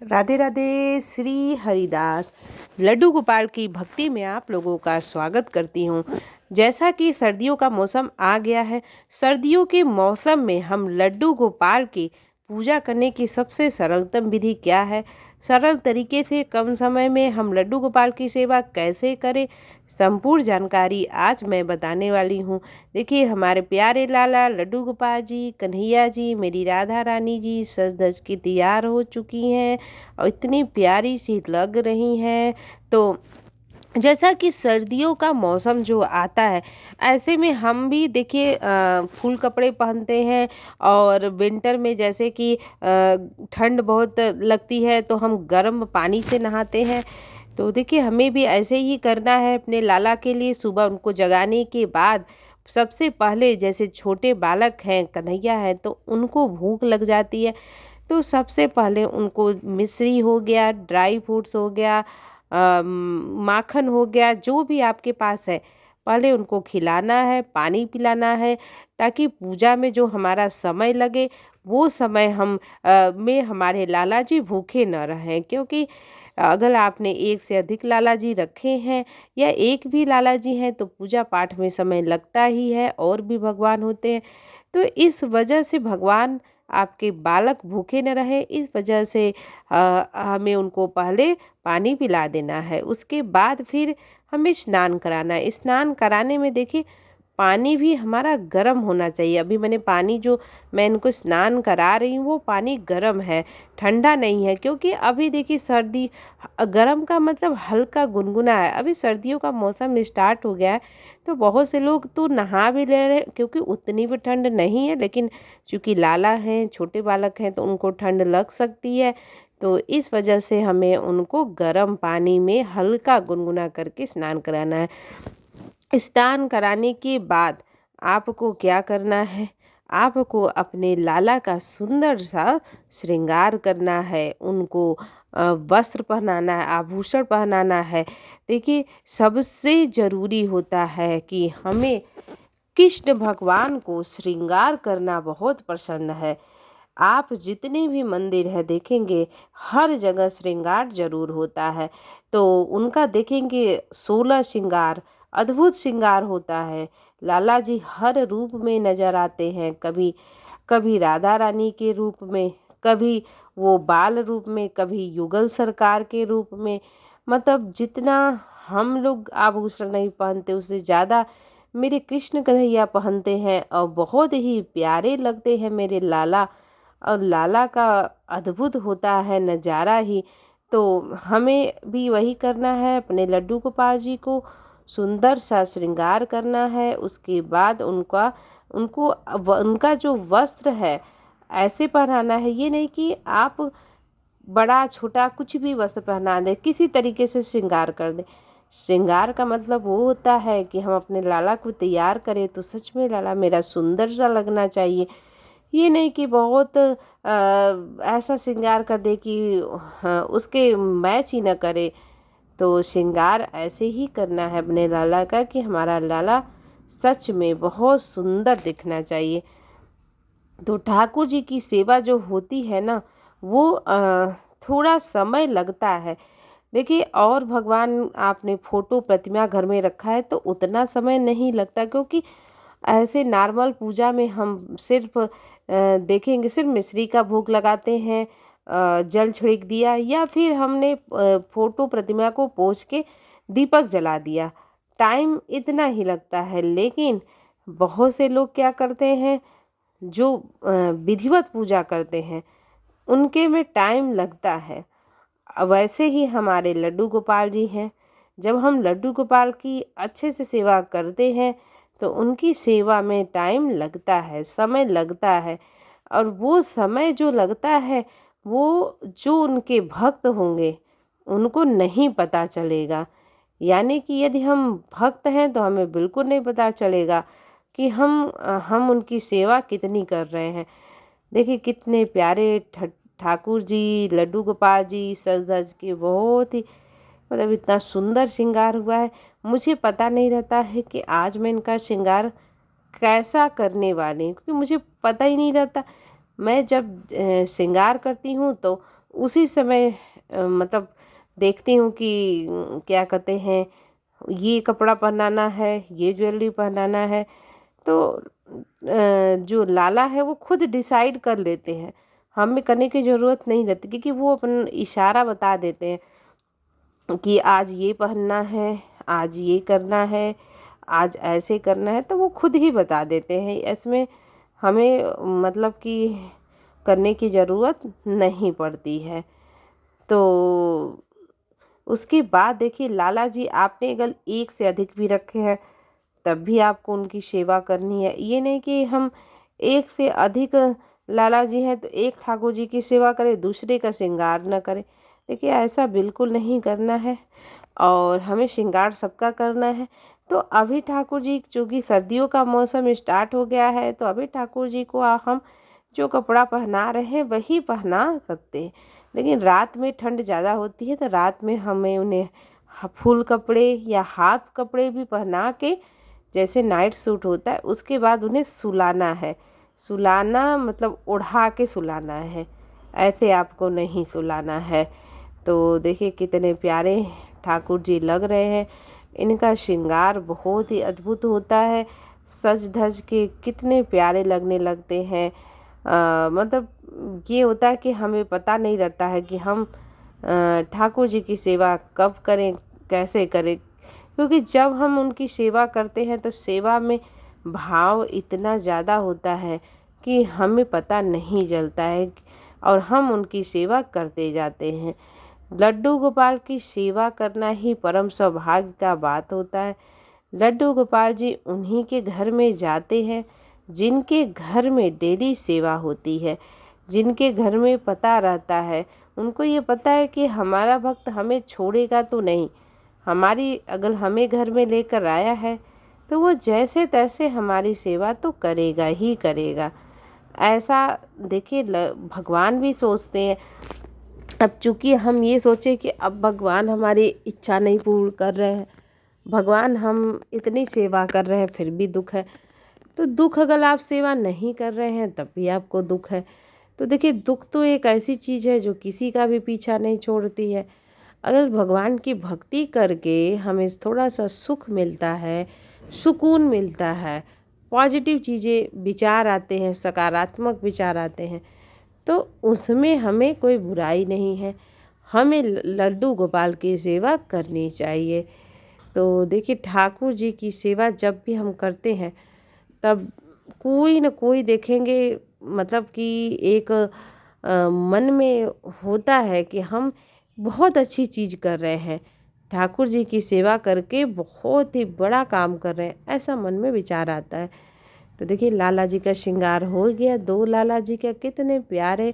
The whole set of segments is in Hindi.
राधे राधे। श्री हरिदास लड्डू गोपाल की भक्ति में आप लोगों का स्वागत करती हूँ। जैसा कि सर्दियों का मौसम आ गया है, सर्दियों के मौसम में हम लड्डू गोपाल की पूजा करने की सबसे सरलतम विधि क्या है, सरल तरीके से कम समय में हम लड्डू गोपाल की सेवा कैसे करें, संपूर्ण जानकारी आज मैं बताने वाली हूँ। देखिए, हमारे प्यारे लाला लड्डू गोपाल जी, कन्हैया जी, मेरी राधा रानी जी सज धज के तैयार हो चुकी हैं और इतनी प्यारी सी लग रही हैं। तो जैसा कि सर्दियों का मौसम जो आता है, ऐसे में हम भी देखिए फुल कपड़े पहनते हैं और विंटर में जैसे कि ठंड बहुत लगती है तो हम गर्म पानी से नहाते हैं। तो देखिए, हमें भी ऐसे ही करना है अपने लाला के लिए। सुबह उनको जगाने के बाद सबसे पहले, जैसे छोटे बालक हैं, कन्हैया हैं, तो उनको भूख लग जाती है, तो सबसे पहले उनको मिश्री हो गया, ड्राई फ्रूट्स हो गया, माखन हो गया, जो भी आपके पास है, पहले उनको खिलाना है, पानी पिलाना है, ताकि पूजा में जो हमारा समय लगे वो समय में हमारे लाला जी भूखे न रहें। क्योंकि अगर आपने एक से अधिक लाला जी रखे हैं या एक भी लाला जी हैं तो पूजा पाठ में समय लगता ही है, और भी भगवान होते हैं। तो इस वजह से भगवान आपके बालक भूखे न रहे, इस वजह से हमें उनको पहले पानी पिला देना है। उसके बाद फिर हमें स्नान कराना है। स्नान कराने में देखिए, पानी भी हमारा गर्म होना चाहिए। अभी पानी जो मैं इनको स्नान करा रही हूँ वो पानी गर्म है, ठंडा नहीं है। क्योंकि अभी देखिए, सर्दी गर्म का मतलब हल्का गुनगुना है। अभी सर्दियों का मौसम स्टार्ट हो गया है, तो बहुत से लोग तो नहा भी ले रहे हैं, क्योंकि उतनी भी ठंड नहीं है। लेकिन चूँकि लाला हैं, छोटे बालक हैं, तो उनको ठंड लग सकती है। तो इस वजह से हमें उनको गर्म पानी में हल्का गुनगुना करके स्नान कराना है। स्नान कराने के बाद आपको क्या करना है, आपको अपने लाला का सुंदर सा श्रृंगार करना है, उनको वस्त्र पहनाना है, आभूषण पहनाना है। देखिए, सबसे ज़रूरी होता है कि हमें कृष्ण भगवान को श्रृंगार करना बहुत पसंद है। आप जितने भी मंदिर है देखेंगे, हर जगह श्रृंगार जरूर होता है। तो उनका देखेंगे 16 श्रृंगार, अद्भुत श्रृंगार होता है। लाला जी हर रूप में नजर आते हैं, कभी कभी राधा रानी के रूप में, कभी वो बाल रूप में, कभी युगल सरकार के रूप में। मतलब जितना हम लोग आभूषण नहीं पहनते, उससे ज़्यादा मेरे कृष्ण कन्हैया पहनते हैं और बहुत ही प्यारे लगते हैं मेरे लाला। और लाला का अद्भुत होता है नज़ारा ही। तो हमें भी वही करना है, अपने लड्डू गोपाल जी को सुंदर सा श्रृंगार करना है। उसके बाद उनका जो वस्त्र है ऐसे पहनाना है, ये नहीं कि आप बड़ा छोटा कुछ भी वस्त्र पहना दें, किसी तरीके से श्रृंगार कर दें। श्रृंगार का मतलब वो होता है कि हम अपने लाला को तैयार करें तो सच में लाला मेरा सुंदर सा लगना चाहिए। ये नहीं कि बहुत ऐसा श्रृंगार कर दे कि हाँ, उसके मैच ही न करे। तो श्रृंगार ऐसे ही करना है अपने लाला का कि हमारा लाला सच में बहुत सुंदर दिखना चाहिए। तो ठाकुर जी की सेवा जो होती है ना, वो थोड़ा समय लगता है। देखिए, और भगवान आपने फोटो प्रतिमा घर में रखा है तो उतना समय नहीं लगता। क्योंकि ऐसे नॉर्मल पूजा में हम सिर्फ देखेंगे, सिर्फ मिश्री का भोग लगाते हैं, जल छिड़क दिया, या फिर हमने फोटो प्रतिमा को पोंछ के दीपक जला दिया, टाइम इतना ही लगता है। लेकिन बहुत से लोग क्या करते हैं, जो विधिवत पूजा करते हैं, उनके में टाइम लगता है। वैसे ही हमारे लड्डू गोपाल जी हैं। जब हम लड्डू गोपाल की अच्छे से सेवा करते हैं तो उनकी सेवा में टाइम लगता है, समय लगता है। और वो समय जो लगता है, वो जो उनके भक्त होंगे उनको नहीं पता चलेगा। यानी कि यदि हम भक्त हैं तो हमें बिल्कुल नहीं पता चलेगा कि हम उनकी सेवा कितनी कर रहे हैं। देखिए, कितने प्यारे ठाकुर जी, लड्डू गोपाल जी सज धज के बहुत ही, मतलब इतना सुंदर श्रृंगार हुआ है। मुझे पता नहीं रहता है कि आज मैं इनका श्रृंगार कैसा करने वाली हूँ, क्योंकि मुझे पता ही नहीं रहता। मैं जब श्रृंगार करती हूँ तो उसी समय मतलब देखती हूँ कि क्या कहते हैं, ये कपड़ा पहनाना है, ये ज्वेलरी पहनाना है। तो जो लाला है वो खुद डिसाइड कर लेते हैं, हमें करने की ज़रूरत नहीं रहती, क्योंकि वो अपन इशारा बता देते हैं कि आज ये पहनना है, आज ये करना है, आज ऐसे करना है, तो वो खुद ही बता देते हैं। इसमें हमें मतलब कि करने की ज़रूरत नहीं पड़ती है। तो उसके बाद देखिए, लाला जी आपने अगर एक से अधिक भी रखे हैं तब भी आपको उनकी सेवा करनी है। ये नहीं कि हम एक से अधिक लाला जी हैं तो एक ठाकुर जी की सेवा करें, दूसरे का श्रृंगार न करें। देखिए, ऐसा बिल्कुल नहीं करना है और हमें श्रृंगार सबका करना है। तो अभी ठाकुर जी, चूँकि सर्दियों का मौसम स्टार्ट हो गया है, तो अभी ठाकुर जी को हम जो कपड़ा पहना रहे हैं वही पहना सकते हैं। लेकिन रात में ठंड ज़्यादा होती है, तो रात में हमें उन्हें फुल कपड़े या हाफ कपड़े भी पहना के, जैसे नाइट सूट होता है, उसके बाद उन्हें सुलाना है। सुलाना मतलब ओढ़ा के सुलाना है, ऐसे आपको नहीं सुलाना है। तो देखिए कितने प्यारे ठाकुर जी लग रहे हैं। इनका श्रृंगार बहुत ही अद्भुत होता है, सज धज के कितने प्यारे लगने लगते हैं। मतलब ये होता है कि हमें पता नहीं रहता है कि हम ठाकुर जी की सेवा कब करें, कैसे करें, क्योंकि जब हम उनकी सेवा करते हैं तो सेवा में भाव इतना ज़्यादा होता है कि हमें पता नहीं चलता है और हम उनकी सेवा करते जाते हैं। लड्डू गोपाल की सेवा करना ही परम सौभाग्य का बात होता है। लड्डू गोपाल जी उन्हीं के घर में जाते हैं जिनके घर में डेली सेवा होती है, जिनके घर में पता रहता है, उनको ये पता है कि हमारा भक्त हमें छोड़ेगा तो नहीं, हमारी अगर हमें घर में लेकर आया है तो वो जैसे तैसे हमारी सेवा तो करेगा ही करेगा। ऐसा देखिए भगवान भी सोचते हैं। अब चूंकि हम ये सोचे कि अब भगवान हमारी इच्छा नहीं पूर्ण कर रहे हैं, भगवान हम इतनी सेवा कर रहे हैं फिर भी दुख है, तो दुख अगर आप सेवा नहीं कर रहे हैं तब भी आपको दुख है। तो देखिए, दुख तो एक ऐसी चीज़ है जो किसी का भी पीछा नहीं छोड़ती है। अगर भगवान की भक्ति करके हमें थोड़ा सा सुख मिलता है, सुकून मिलता है, पॉजिटिव चीज़ें विचार आते हैं, सकारात्मक विचार आते हैं, तो उसमें हमें कोई बुराई नहीं है। हमें लड्डू गोपाल की सेवा करनी चाहिए। तो देखिए, ठाकुर जी की सेवा जब भी हम करते हैं तब कोई न कोई देखेंगे, मतलब कि एक मन में होता है कि हम बहुत अच्छी चीज़ कर रहे हैं, ठाकुर जी की सेवा करके बहुत ही बड़ा काम कर रहे हैं, ऐसा मन में विचार आता है। तो देखिए, लाला जी का श्रृंगार हो गया, दो लाला जी का, कितने प्यारे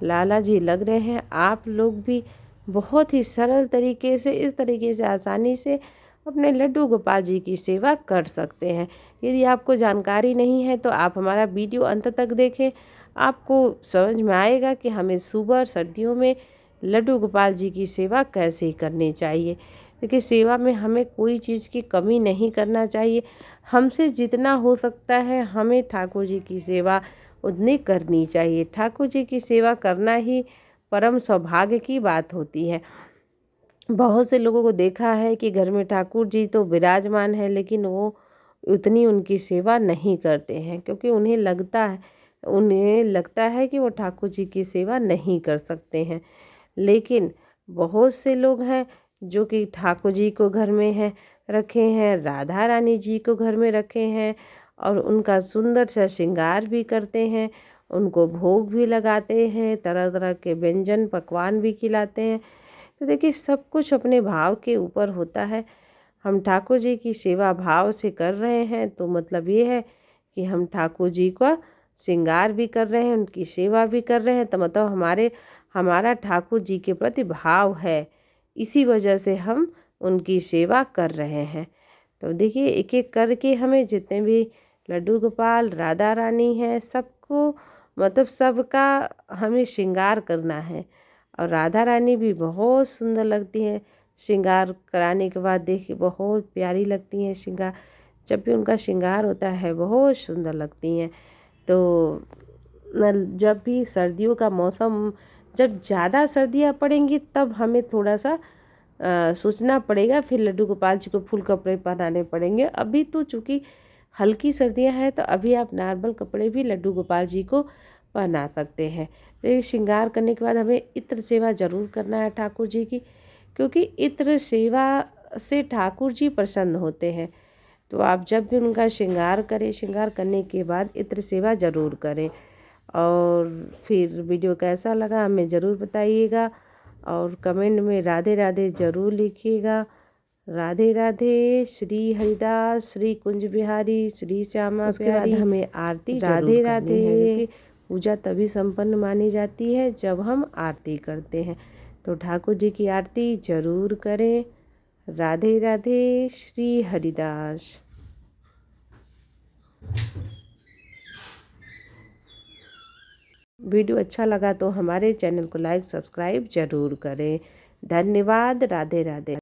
लाला जी लग रहे हैं। आप लोग भी बहुत ही सरल तरीके से, इस तरीके से आसानी से अपने लड्डू गोपाल जी की सेवा कर सकते हैं। यदि आपको जानकारी नहीं है तो आप हमारा वीडियो अंत तक देखें, आपको समझ में आएगा कि हमें सुबह सर्दियों में लड्डू गोपाल जी की सेवा कैसे करनी चाहिए। देखिए, सेवा में हमें कोई चीज़ की कमी नहीं करना चाहिए। हमसे जितना हो सकता है हमें ठाकुर जी की सेवा उतनी करनी चाहिए। ठाकुर जी की सेवा करना ही परम सौभाग्य की बात होती है। बहुत से लोगों को देखा है कि घर में ठाकुर जी तो विराजमान है, लेकिन वो उतनी उनकी सेवा नहीं करते हैं, क्योंकि उन्हें लगता है कि वो ठाकुर जी की सेवा नहीं कर सकते हैं। लेकिन बहुत से लोग हैं जो कि ठाकुर जी को घर में है रखे हैं, राधा रानी जी को घर में रखे हैं और उनका सुंदर सा श्रृंगार भी करते हैं, उनको भोग भी लगाते हैं, तरह तरह के व्यंजन पकवान भी खिलाते हैं। तो देखिए, सब कुछ अपने भाव के ऊपर होता है। हम ठाकुर जी की सेवा भाव से कर रहे हैं तो मतलब ये है कि हम ठाकुर जी का श्रृंगार भी कर रहे हैं, उनकी सेवा भी कर रहे हैं, तो मतलब हमारा ठाकुर जी के प्रति भाव है, इसी वजह से हम उनकी सेवा कर रहे हैं। तो देखिए, एक एक करके हमें जितने भी लड्डू गोपाल राधा रानी हैं सबको, मतलब सबका हमें श्रृंगार करना है। और राधा रानी भी बहुत सुंदर लगती हैं, श्रृंगार कराने के बाद देखिए बहुत प्यारी लगती हैं। श्रृंगार जब भी उनका श्रृंगार होता है बहुत सुंदर लगती हैं। तो जब भी सर्दियों का मौसम जब ज़्यादा सर्दियाँ पड़ेंगी तब हमें थोड़ा सा सोचना पड़ेगा, फिर लड्डू गोपाल जी को फुल कपड़े पहनाने पड़ेंगे। अभी तो चूँकि हल्की सर्दियाँ हैं तो अभी आप नॉर्मल कपड़े भी लड्डू गोपाल जी को पहना सकते हैं। तो ये श्रृंगार करने के बाद हमें इत्र सेवा ज़रूर करना है ठाकुर जी की, क्योंकि इत्र सेवा से ठाकुर जी प्रसन्न होते हैं। तो आप जब भी उनका श्रृंगार करें, श्रृंगार करने के बाद इत्र सेवा ज़रूर करें। और फिर वीडियो कैसा लगा हमें ज़रूर बताइएगा और कमेंट में राधे राधे ज़रूर लिखिएगा। राधे राधे। श्री हरिदास, श्री कुंज बिहारी, श्री श्यामा उसके बाद प्यारी। हमें आरती राधे जरूर करनी है, राधे। क्योंकि पूजा तभी संपन्न मानी जाती है जब हम आरती करते हैं। तो ठाकुर जी की आरती जरूर करें। राधे राधे। श्री हरिदास। वीडियो अच्छा लगा तो हमारे चैनल को लाइक सब्सक्राइब जरूर करें। धन्यवाद। राधे राधे।